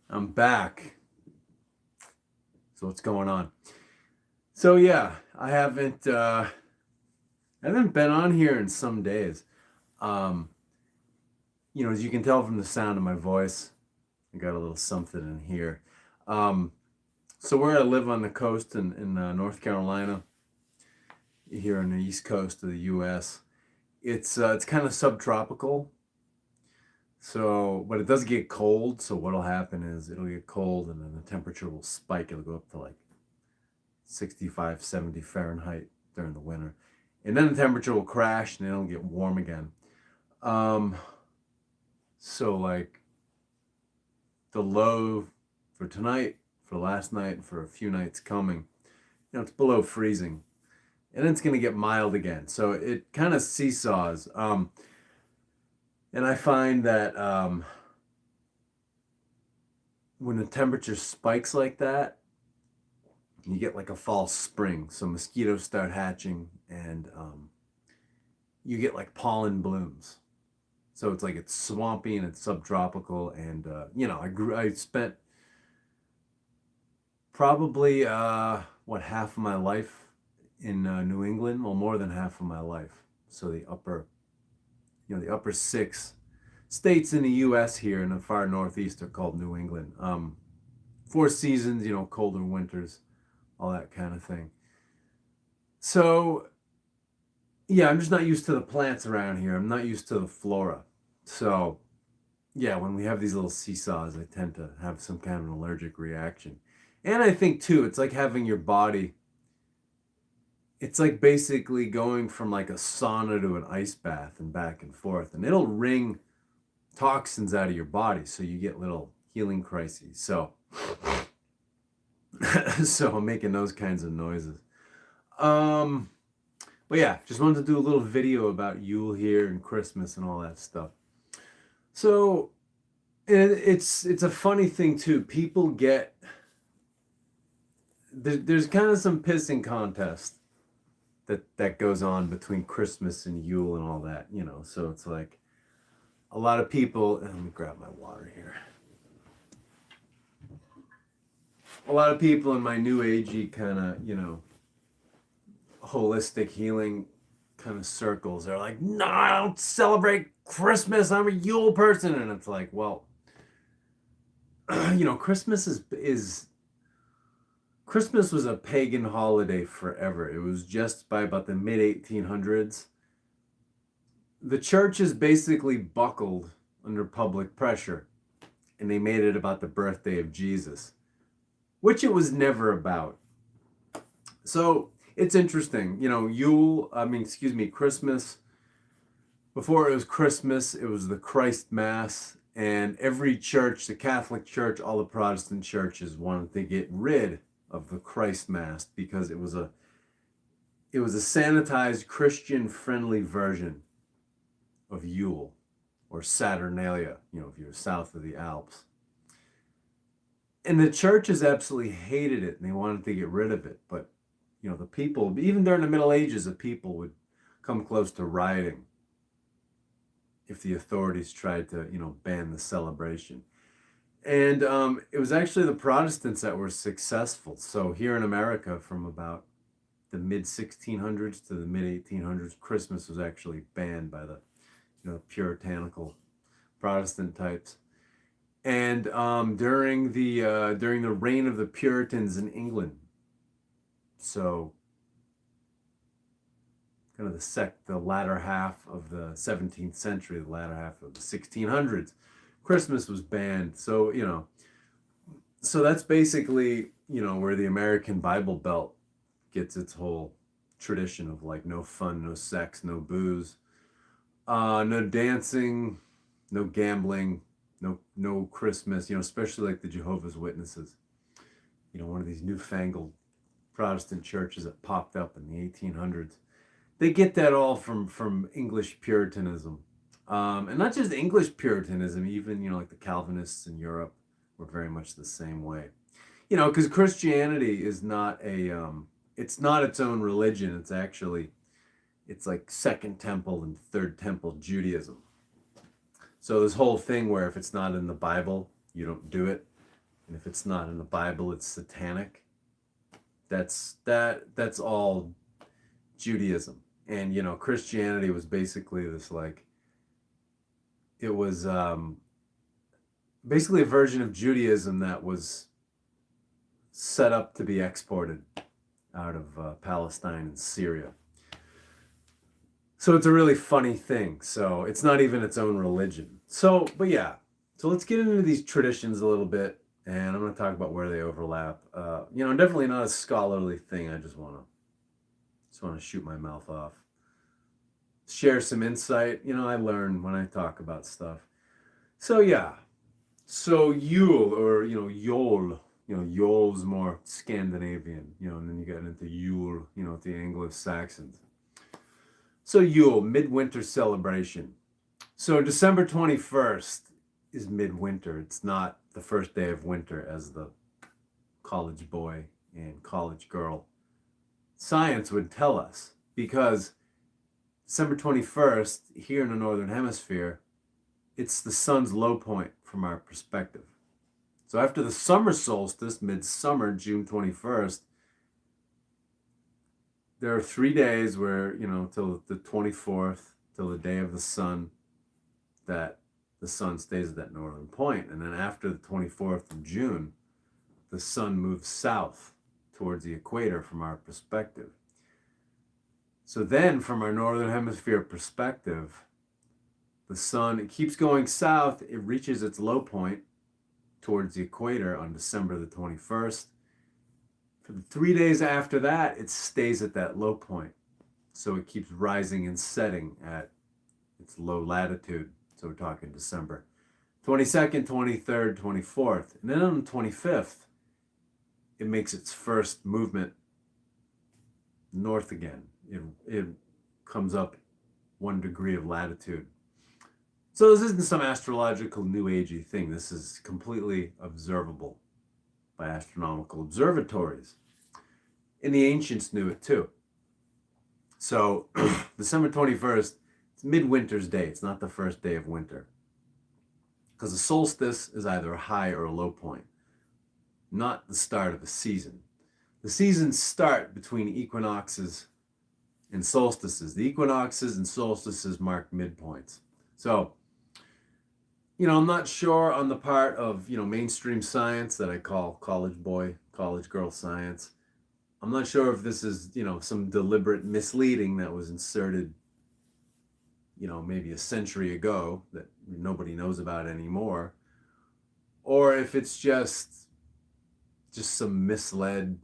I'm back. So what's going on? So yeah, I haven't been on here in some days. Um, as you can tell from the sound of my voice, I got a little something in here. Um, so where I live on the coast in North Carolina, here on the east coast of the U.S., it's kind of subtropical. So, but it does get cold. So what'll happen is it'll get cold, and then the temperature will spike. It'll go up to like 65, 70 Fahrenheit during the winter. And then the temperature will crash and it'll get warm again. Um, so like the low for tonight, for last night, and for a few nights coming, it's below freezing. And then it's gonna get mild again. So it kind of seesaws. And I find that when the temperature spikes like that, you get like a false spring. So mosquitoes start hatching, and you get like pollen blooms. So it's like it's swampy and it's subtropical. And I spent probably half of my life in New England. Well, more than half of my life. So the upper six states in the U.S. here in the far northeast are called New England. Four seasons, colder winters, all that kind of thing. So yeah, I'm just not used to the plants around here. I'm not used to the flora. So yeah, when we have these little seesaws, I tend to have some kind of an allergic reaction. And I think too, it's like having your body, it's like basically going from like a sauna to an ice bath and back and forth. And it'll wring toxins out of your body. So you get little healing crises. So so I'm making those kinds of noises. Um, but yeah, just wanted to do a little video about Yule here and Christmas and all that stuff. So it's a funny thing too. People get there's kind of some pissing contest that goes on between Christmas and Yule and all that. So it's like a lot of people. Let me grab my water here. A lot of people in my new agey kind of holistic healing kind of circles are like, no, I don't celebrate Christmas. I'm a Yule person, and it's like, well, Christmas is Christmas was a pagan holiday forever. It was just by about the mid 1800s. The churches basically buckled under public pressure, and they made it about the birthday of Jesus, which it was never about. So it's interesting, Christmas. Before it was Christmas, it was the Christ Mass, and every church, the Catholic Church, all the Protestant churches wanted to get rid of the Christ Mass because it was a sanitized Christian friendly version of Yule or Saturnalia, if you're south of the Alps. And the churches absolutely hated it and they wanted to get rid of it. But, the people, even during the Middle Ages, the people would come close to rioting if the authorities tried to, ban the celebration. And it was actually the Protestants that were successful. So here in America, from about the mid 1600s to the mid 1800s, Christmas was actually banned by the puritanical Protestant types. And during the reign of the Puritans in England, so kind of the latter half of the 17th century, the latter half of the 1600s, Christmas was banned. So that's basically where the American Bible Belt gets its whole tradition of like no fun, no sex, no booze, no dancing, no gambling, no Christmas. Especially like the Jehovah's Witnesses. One of these newfangled Protestant churches that popped up in the 1800s. They get that all from English Puritanism, and not just English Puritanism. Even like the Calvinists in Europe were very much the same way. Because Christianity is not it's not its own religion. It's like Second Temple and Third Temple Judaism. So this whole thing where if it's not in the Bible, you don't do it, and if it's not in the Bible, it's satanic. That's all Judaism. And Christianity was basically this, like, it was basically a version of Judaism that was set up to be exported out of Palestine and Syria. So it's a really funny thing. So it's not even its own religion. So, but yeah. So let's get into these traditions a little bit, and I'm going to talk about where they overlap. Definitely not a scholarly thing. I just want to shoot my mouth off. Share some insight. I learn when I talk about stuff. So yeah. So Yule, or Yule. Yule's more Scandinavian. And then you get into Yule. The Anglo-Saxons. So Yule, midwinter celebration. So December 21st is midwinter. It's not the first day of winter, as the college boy and college girl science would tell us, because December 21st, here in the Northern Hemisphere, it's the sun's low point from our perspective. So after the summer solstice, midsummer, June 21st, there are 3 days where, till the 24th, till the day of the sun, that the sun stays at that northern point. And then after the 24th of June, the sun moves south towards the equator from our perspective. So then, from our northern hemisphere perspective, the sun, it keeps going south. It reaches its low point towards the equator on December the 21st. For the 3 days after that, it stays at that low point. So it keeps rising and setting at its low latitude. So we're talking December 22nd, 23rd, 24th. And then on the 25th, it makes its first movement north again. It comes up 1 degree of latitude. So this isn't some astrological new agey thing. This is completely observable by astronomical observatories. And the ancients knew it too. So December 21st, it's midwinter's day. It's not the first day of winter. Because the solstice is either a high or a low point, not the start of a season. The seasons start between equinoxes and solstices. The equinoxes and solstices mark midpoints. So, I'm not sure on the part of, mainstream science that I call college boy, college girl science. I'm not sure if this is, some deliberate misleading that was inserted, maybe a century ago that nobody knows about anymore, or if it's just some misled,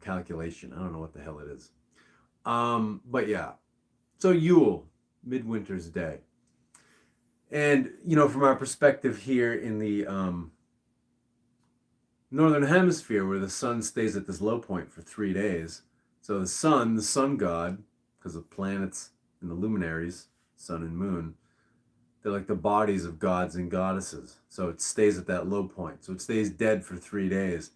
calculation. I don't know what the hell it is. But yeah. So Yule, midwinter's day. And, from our perspective here in the northern hemisphere, where the sun stays at this low point for 3 days. So the sun god, because of planets and the luminaries, sun and moon, they're like the bodies of gods and goddesses. So it stays at that low point. So it stays dead for 3 days.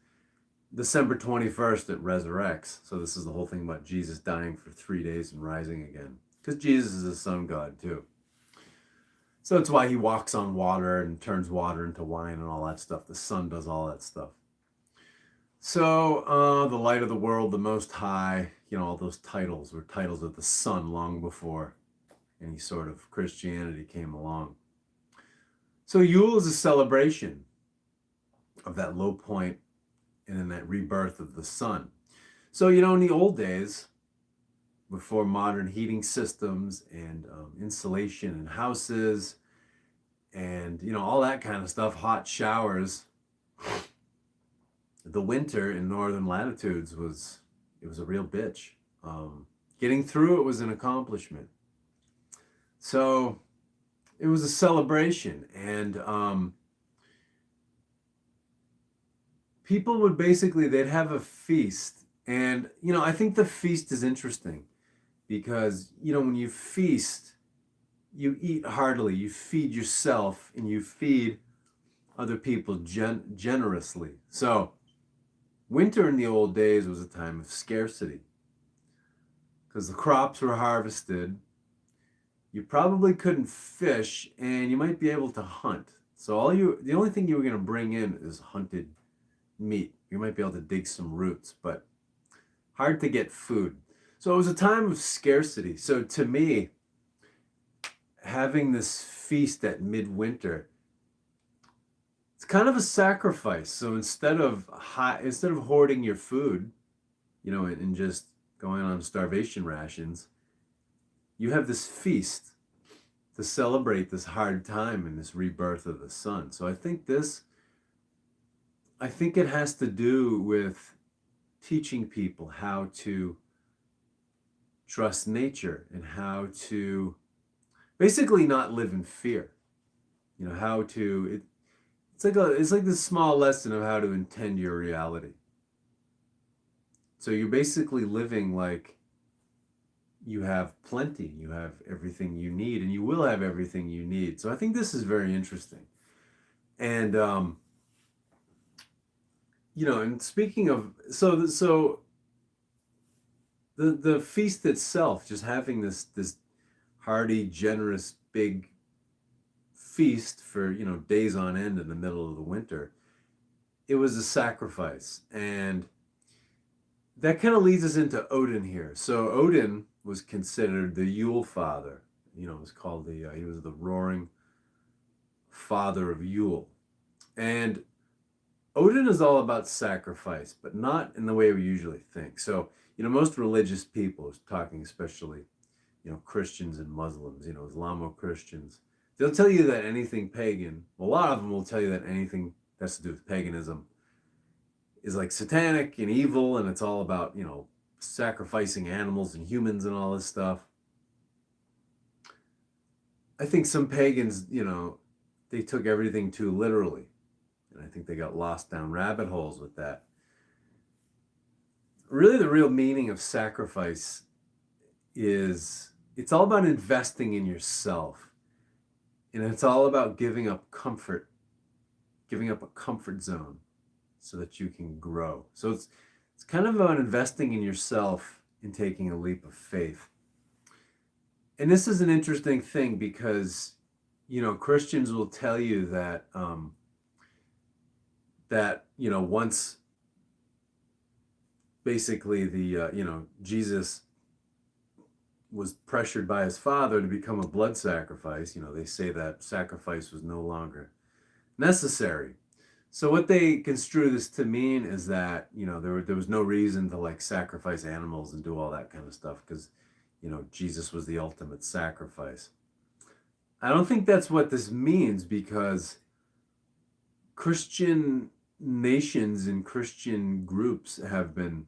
December 21st, it resurrects. So this is the whole thing about Jesus dying for 3 days and rising again. Because Jesus is a sun god too. So that's why he walks on water and turns water into wine and all that stuff. The sun does all that stuff. So the light of the world, the Most High, all those titles were titles of the sun long before any sort of Christianity came along. So Yule is a celebration of that low point and then that rebirth of the sun. So, in the old days, before modern heating systems and insulation in houses and, all that kind of stuff, hot showers, the winter in northern latitudes was a real bitch. Getting through it was an accomplishment. So it was a celebration, and people would they'd have a feast. And, I think the feast is interesting because, when you feast, you eat heartily, you feed yourself, and you feed other people generously. So winter in the old days was a time of scarcity because the crops were harvested. you probably couldn't fish, and you might be able to hunt. So the only thing you were going to bring in is hunted meat. You might be able to dig some roots, but hard to get food. So it was a time of scarcity. So to me, having this feast at midwinter, it's kind of a sacrifice. So instead of hoarding your food, and just going on starvation rations, you have this feast to celebrate this hard time and this rebirth of the sun. So I think it has to do with teaching people how to trust nature and how to basically not live in fear. It's like this small lesson of how to intend your reality. So you're basically living like you have plenty, you have everything you need, and you will have everything you need. So I think this is very interesting. And and speaking of, so the feast itself, just having this hearty, generous, big feast for days on end in the middle of the winter, it was a sacrifice. And that kind of leads us into Odin here. So Odin was considered the Yule father. It was called he was the roaring father of Yule. And Odin is all about sacrifice, but not in the way we usually think. So, most religious people, talking especially, Christians and Muslims, Islamo-Christians, they'll tell you that anything pagan, a lot of them will tell you that anything that's to do with paganism is like satanic and evil, and it's all about, sacrificing animals and humans and all this stuff. I think some pagans, they took everything too literally. And I think they got lost down rabbit holes with that. Really, the real meaning of sacrifice is it's all about investing in yourself. And it's all about giving up comfort, giving up a comfort zone so that you can grow. So it's kind of about investing in yourself and taking a leap of faith. And this is an interesting thing because, Christians will tell you that, once basically Jesus was pressured by his father to become a blood sacrifice, they say that sacrifice was no longer necessary. So what they construe this to mean is that, there was no reason to sacrifice animals and do all that kind of stuff because, Jesus was the ultimate sacrifice. I don't think that's what this means, because Christian nations and Christian groups have been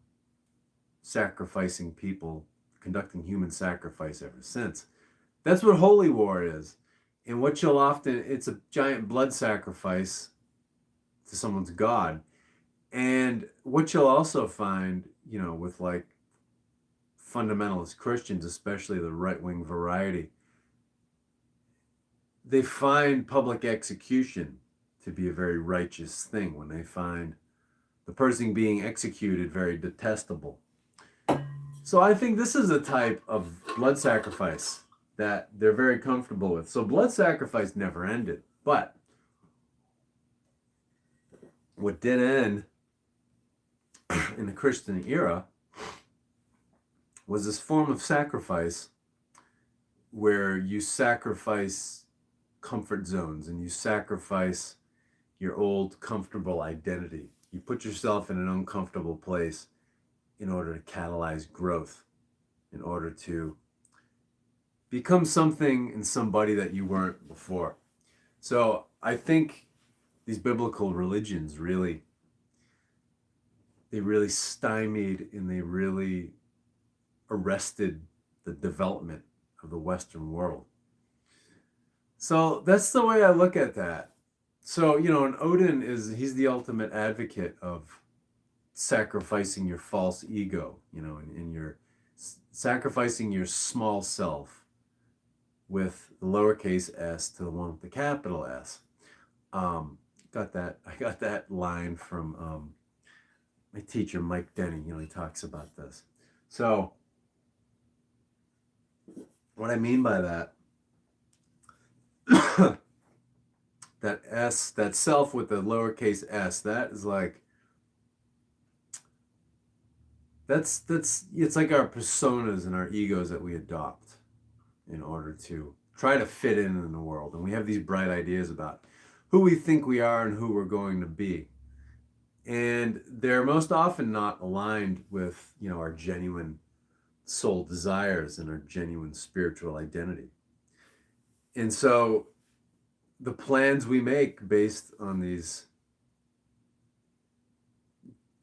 sacrificing people, conducting human sacrifice ever since. That's what holy war is. And it's a giant blood sacrifice to someone's God. And what you'll also find, with fundamentalist Christians, especially the right-wing variety, they find public execution to be a very righteous thing when they find the person being executed very detestable. So I think this is a type of blood sacrifice that they're very comfortable with. So blood sacrifice never ended. But what did end in the Christian era was this form of sacrifice where you sacrifice comfort zones and you sacrifice your old comfortable identity. You put yourself in an uncomfortable place in order to catalyze growth, in order to become something and somebody that you weren't before. So I think these biblical religions really stymied and they really arrested the development of the Western world. So that's the way I look at that. So, and Odin he's the ultimate advocate of sacrificing your false ego, and you're sacrificing your small self with the lowercase s to the one with the capital S. I got that line from my teacher, Mike Denny. He talks about this. So what I mean by that that S, that self with the lowercase s, that is like, that's it's like our personas and our egos that we adopt in order to try to fit in the world. And we have these bright ideas about who we think we are and who we're going to be. And they're most often not aligned with, our genuine soul desires and our genuine spiritual identity. And so the plans we make based on these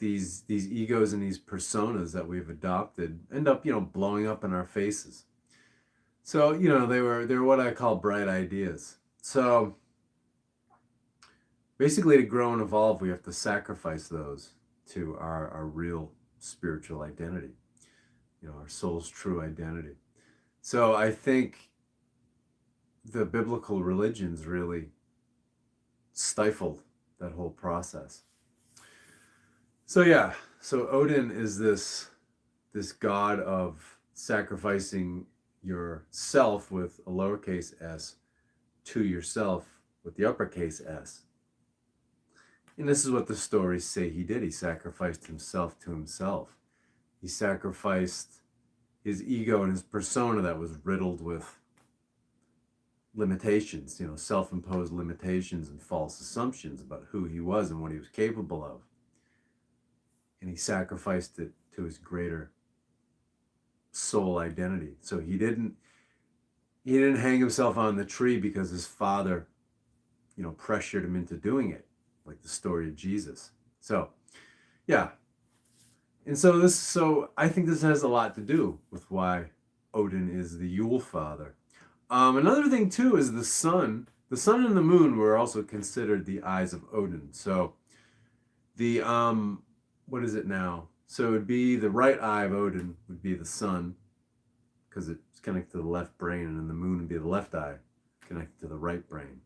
egos and these personas that we've adopted end up, blowing up in our faces. So, they were what I call bright ideas. So basically, to grow and evolve, we have to sacrifice those to our real spiritual identity, our soul's true identity. So I think the biblical religions really stifled that whole process. So Odin is this god of sacrificing yourself with a lowercase s to yourself with the uppercase s. And this is what the stories say he did. He sacrificed himself to himself. He sacrificed his ego and his persona that was riddled with limitations, self-imposed limitations and false assumptions about who he was and what he was capable of. And he sacrificed it to his greater soul identity. So he didn't hang himself on the tree because his father, pressured him into doing it, like the story of Jesus. So, yeah. And so I think this has a lot to do with why Odin is the Yule father. Another thing too is the sun. The sun and the moon were also considered the eyes of Odin. So the what is it now? So it would be the right eye of Odin would be the sun, because it's connected to the left brain, and then the moon would be the left eye connected to the right brain.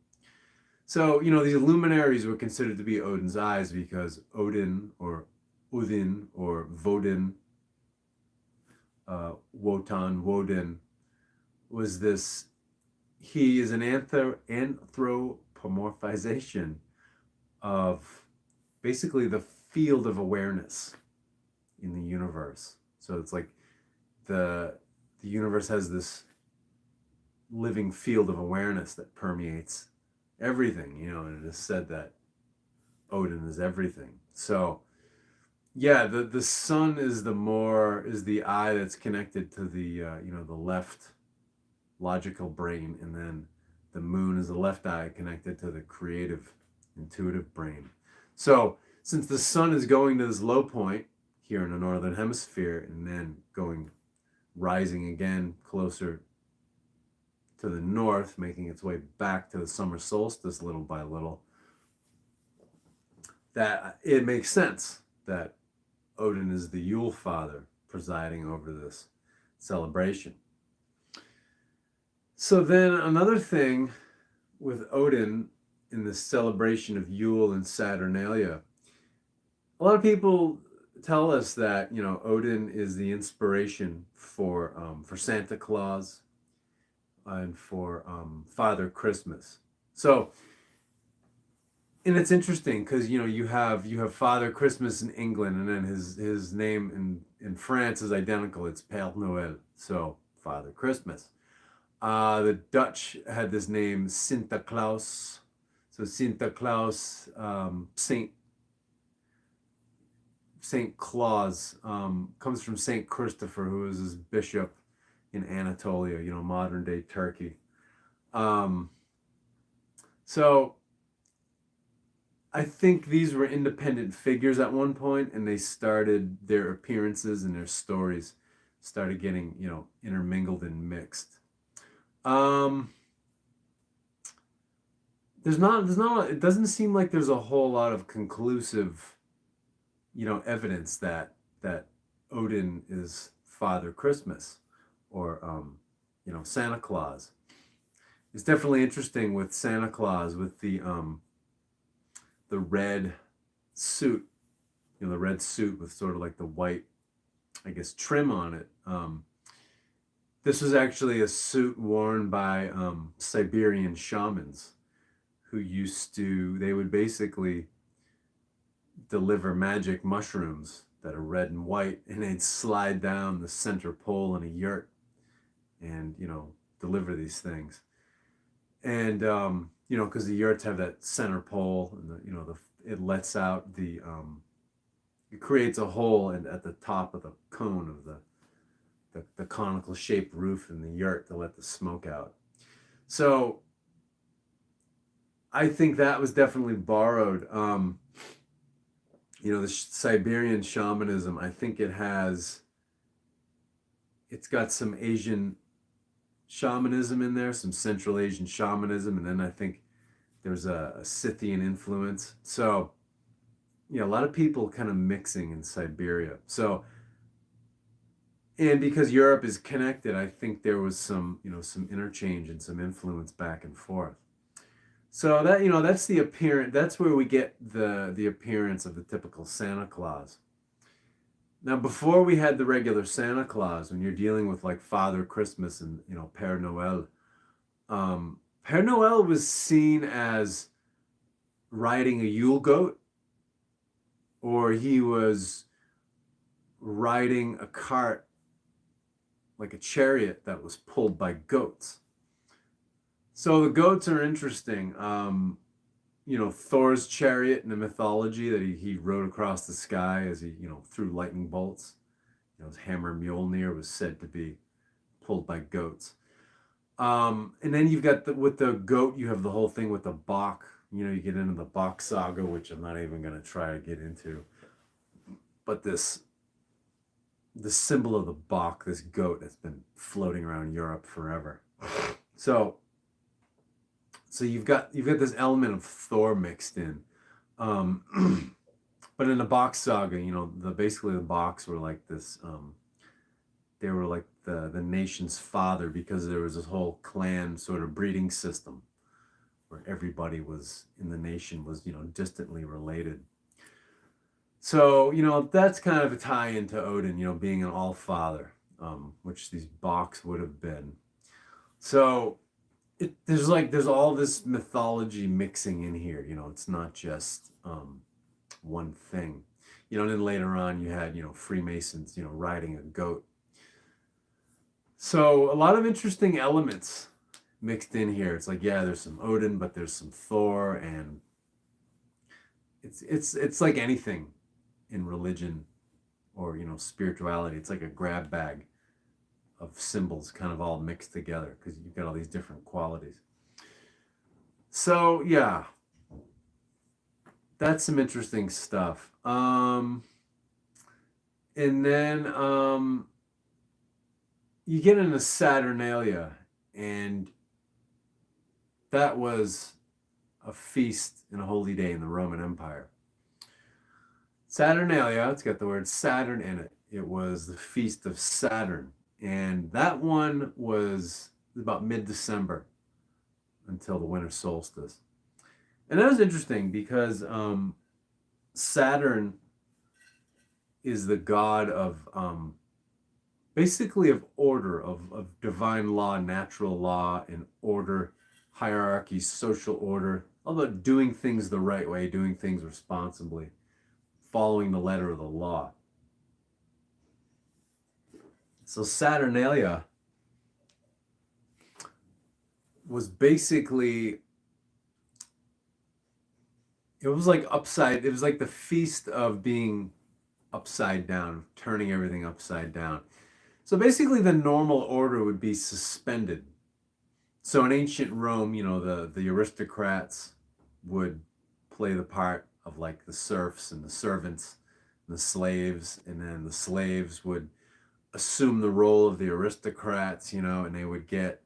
So, these luminaries were considered to be Odin's eyes because Odin or Vodin, Wotan, was this, he is an anthropomorphization of basically the field of awareness in the universe. So it's like the universe has this living field of awareness that permeates everything, and it is said that Odin is everything. So yeah, the sun is the eye that's connected to the the left logical brain, and then the moon is the left eye connected to the creative, intuitive brain. So since the sun is going to this low point here in the northern hemisphere and then rising again closer to the north, making its way back to the summer solstice little by little, that it makes sense that Odin is the Yule father presiding over this celebration. So then another thing with Odin in the celebration of Yule and Saturnalia, a lot of people tell us that, Odin is the inspiration for Santa Claus and for Father Christmas. So, and it's interesting because you have Father Christmas in England, and then his name in France is identical. It's Père Noël, so Father Christmas. The Dutch had this name Santa Claus, so Santa Claus, Saint Claus comes from Saint Christopher, who was his bishop in Anatolia, modern day Turkey. So I think these were independent figures at one point, and they started their appearances and their stories started getting, intermingled and mixed. It doesn't seem like there's a whole lot of conclusive, evidence that Odin is Father Christmas or, Santa Claus. It's definitely interesting with Santa Claus with the red suit, the red suit with sort of like the white, I guess, trim on it. This was actually a suit worn by Siberian shamans who they would basically deliver magic mushrooms that are red and white, and they'd slide down the center pole in a yurt and, deliver these things. And, because the yurts have that center pole and, it lets out it creates a hole at the top of the cone of the conical shaped roof in the yurt to let the smoke out. So I think that was definitely borrowed. The Siberian shamanism, I think it's got some Asian shamanism in there, some Central Asian shamanism, and then I think there's a Scythian influence. So, a lot of people kind of mixing in Siberia. So, and because Europe is connected, I think there was some interchange and some influence back and forth. So that's the appearance. That's where we get the appearance of the typical Santa Claus. Now, before we had the regular Santa Claus, when you're dealing with like Father Christmas and Père Noël, Père Noël was seen as riding a Yule goat, or he was riding a cart, like a chariot that was pulled by goats. So the goats are interesting. Thor's chariot in the mythology that he rode across the sky as he, threw lightning bolts. His hammer Mjolnir was said to be pulled by goats. And then you've got with the goat, you have the whole thing with the Bach. You get into the Bach saga, which I'm not even going to try to get into. But the symbol of the Bach, this goat that's been floating around Europe forever. So you've got this element of Thor mixed in. But in the Bach saga, basically the Bachs were like this, they were like the nation's father, because there was this whole clan sort of breeding system where everybody was in the nation was, distantly related. So, that's kind of a tie into Odin, being an all-father, which these Bachs would have been. So there's all this mythology mixing in here, it's not just one thing. And then later on you had, Freemasons, riding a goat. So a lot of interesting elements mixed in here. It's like, yeah, there's some Odin, but there's some Thor, and it's like anything in religion or spirituality. It's like a grab bag of symbols kind of all mixed together, because you've got all these different qualities. So yeah, that's some interesting stuff. And then you get into Saturnalia, and that was a feast and a holy day in the Roman Empire. Saturnalia, it's got the word Saturn in it. It was the feast of Saturn. And that one was about mid-December until the winter solstice. And that was interesting because Saturn is the god of basically of order, of divine law, natural law, and order, hierarchy, social order, although doing things the right way, doing things responsibly, following the letter of the law. So Saturnalia was basically, it was like the feast of being upside down, turning everything upside down. So basically the normal order would be suspended. So in ancient Rome, the aristocrats would play the part of like the serfs and the servants and the slaves, and then the slaves would assume the role of the aristocrats, and they would get,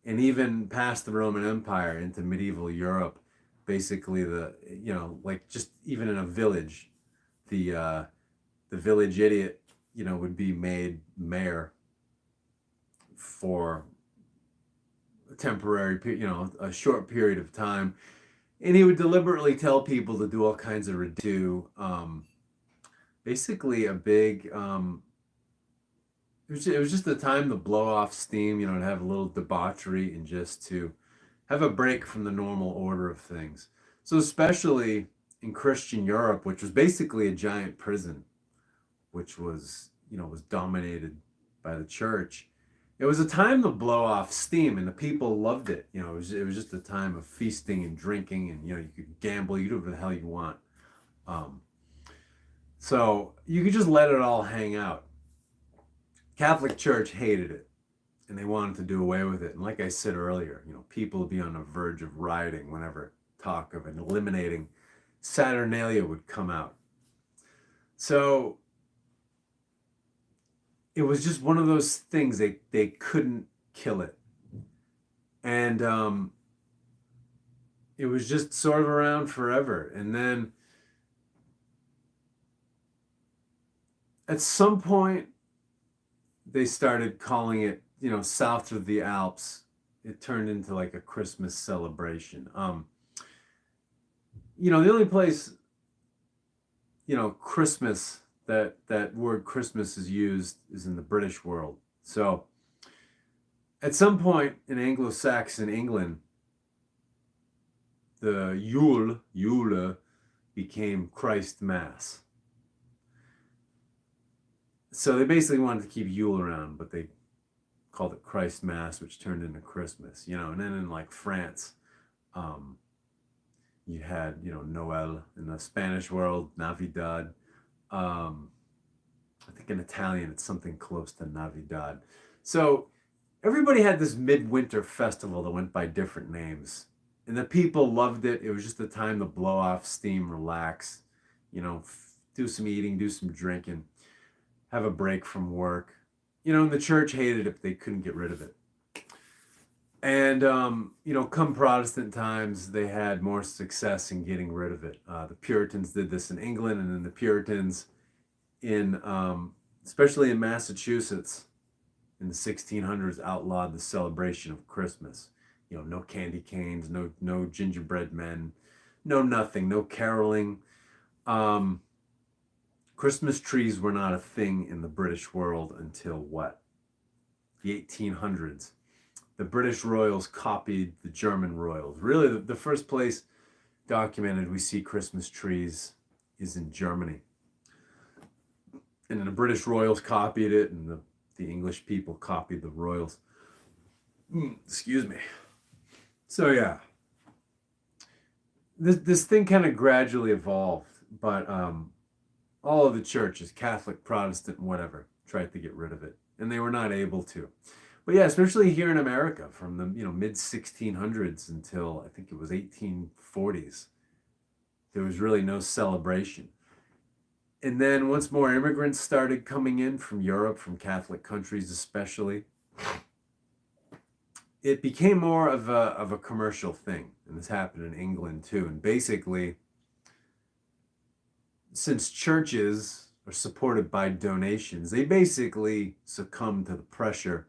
and even past the Roman Empire into medieval Europe, basically like just even in a village, the village idiot, would be made mayor for a temporary, a short period of time, and he would deliberately tell people to do all kinds of basically a big. it was just the time to blow off steam, you know, to have a little debauchery and just to have a break from the normal order of things. So especially in Christian Europe, which was basically a giant prison, which was, you know, was dominated by the church. It was a time to blow off steam, and the people loved it. You know, it was just a time of feasting and drinking, and you know, you could gamble, you do whatever the hell you want. Um, so you could just let it all hang out. Catholic Church hated it, and they wanted to do away with it. And like I said earlier, you know, people would be on the verge of rioting whenever talk of eliminating Saturnalia would come out. So it was just one of those things, they couldn't kill it. And it was just sort of around forever. And then at some point they started calling it, you know, south of the Alps. It turned into like a Christmas celebration. You know, the only place, you know, Christmas, that word Christmas is used is in the British world. So at some point in Anglo-Saxon England, the Yule became Christ Mass. So they basically wanted to keep Yule around, but they called it Christ Mass, which turned into Christmas, you know. And then in like France, you had, you know, Noel. In the Spanish world, Navidad. I think in Italian, it's something close to Navidad. So everybody had this midwinter festival that went by different names. And the people loved it. It was just a time to blow off steam, relax, you know, do some eating, do some drinking, have a break from work. You know, and the church hated it, but they couldn't get rid of it. And, you know, come Protestant times, they had more success in getting rid of it. The Puritans did this in England, and then the Puritans in, especially in Massachusetts, in the 1600s, outlawed the celebration of Christmas. You know, no candy canes, no gingerbread men, no nothing, no caroling. Christmas trees were not a thing in the British world until what? The 1800s. The British royals copied the German royals. Really, the first place documented we see Christmas trees is in Germany. And then the British royals copied it, and the English people copied the royals. Excuse me. So yeah, this thing kind of gradually evolved, but all of the churches, Catholic, Protestant, whatever, tried to get rid of it, and they were not able to. But yeah, especially here in America, from the, you know, mid 1600s until I think it was 1840s, there was really no celebration. And then once more immigrants started coming in from Europe, from Catholic countries especially, it became more of a commercial thing. And this happened in England too. And basically, since churches are supported by donations, they basically succumb to the pressure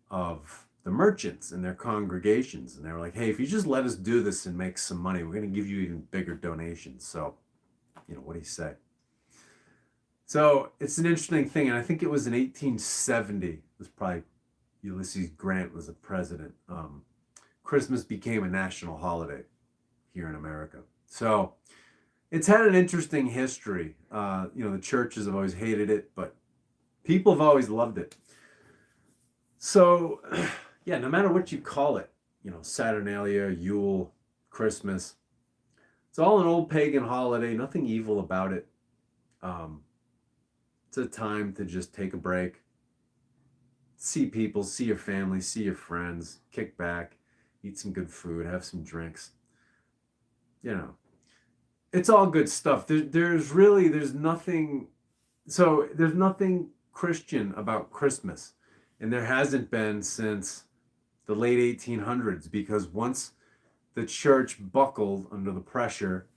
of the merchants and their congregations. And they were like, hey, if you just let us do this and make some money, we're going to give you even bigger donations. So, you know, what do you say? So it's an interesting thing. And I think it was in 1870, it was probably Ulysses Grant was the president. Christmas became a national holiday here in America. So it's had an interesting history. You know, the churches have always hated it, but people have always loved it. So, yeah, no matter what you call it, you know, Saturnalia, Yule, Christmas, it's all an old pagan holiday, nothing evil about it. It's a time to just take a break, see people, see your family, see your friends, kick back, eat some good food, have some drinks. You know, it's all good stuff. There's nothing, so there's nothing Christian about Christmas. And there hasn't been since the late 1800s, because once the church buckled under the pressure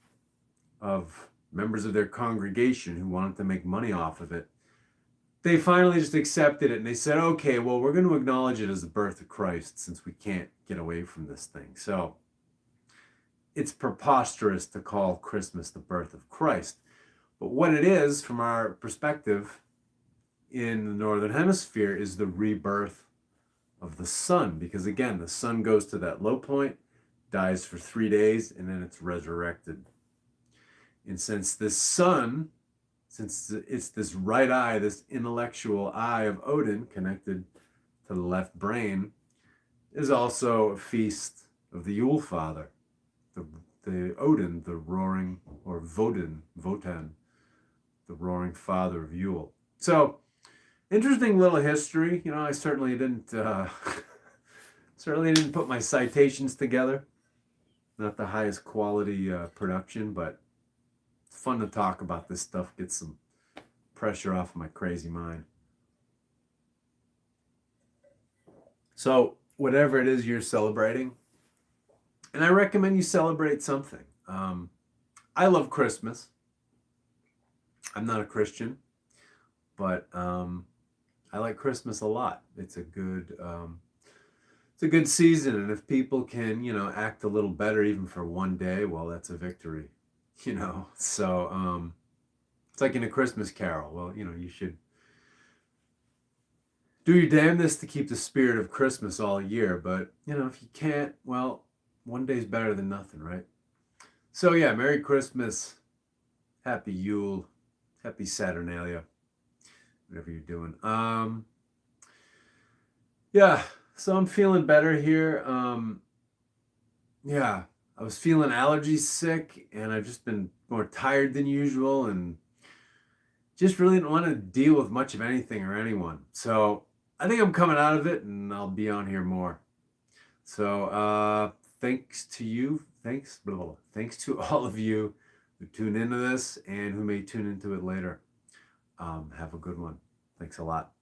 of members of their congregation who wanted to make money off of it, they finally just accepted it, and they said, okay, well, we're going to acknowledge it as the birth of Christ since we can't get away from this thing. So it's preposterous to call Christmas the birth of Christ. But what it is, from our perspective, in the northern hemisphere is the rebirth of the sun, because again, the sun goes to that low point, dies for 3 days, and then it's resurrected. And since this sun, since it's this right eye, this intellectual eye of Odin connected to the left brain, is also a feast of the Yule Father, the Odin, the roaring, or Votan, the roaring father of Yule. So, interesting little history. You know, I certainly didn't put my citations together. Not the highest quality production, but it's fun to talk about this stuff. Get some pressure off of my crazy mind. So, whatever it is you're celebrating, and I recommend you celebrate something. I love Christmas. I'm not a Christian, but I like Christmas a lot. It's a good season, and if people can, act a little better even for one day, well, that's a victory. So it's like in A Christmas Carol. Well, you should do your damnedest to keep the spirit of Christmas all year, but if you can't, well, one day's better than nothing, right? So yeah, Merry Christmas, Happy Yule, Happy Saturnalia, whatever you're doing. Yeah, so I'm feeling better here. Yeah, I was feeling allergy sick, and I've just been more tired than usual, and just really didn't want to deal with much of anything or anyone. So I think I'm coming out of it, and I'll be on here more. So thanks to you, thanks to all of you who tune into this and who may tune into it later. Have a good one. Thanks a lot.